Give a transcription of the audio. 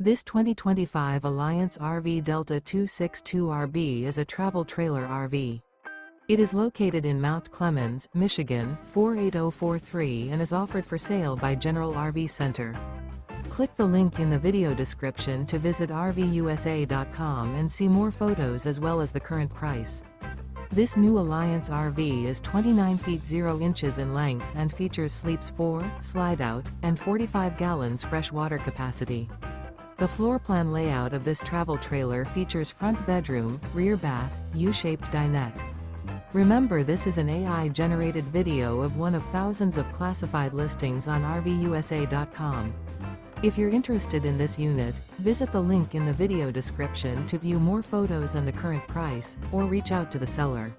This 2025 Alliance RV Delta 262RB is a travel trailer RV. It is located in Mount Clemens, Michigan, 48043 and is offered for sale by General RV Center. Click the link in the video description to visit RVUSA.com and see more photos as well as the current price. This new Alliance RV is 29 feet 0 inches in length and features sleeps 4, Slideout, and 45 gallons fresh water capacity. The floor plan layout of this travel trailer features front bedroom, rear bath, U-shaped dinette. Remember, this is an AI-generated video of one of thousands of classified listings on RVUSA.com. If you're interested in this unit, visit the link in the video description to view more photos and the current price, or reach out to the seller.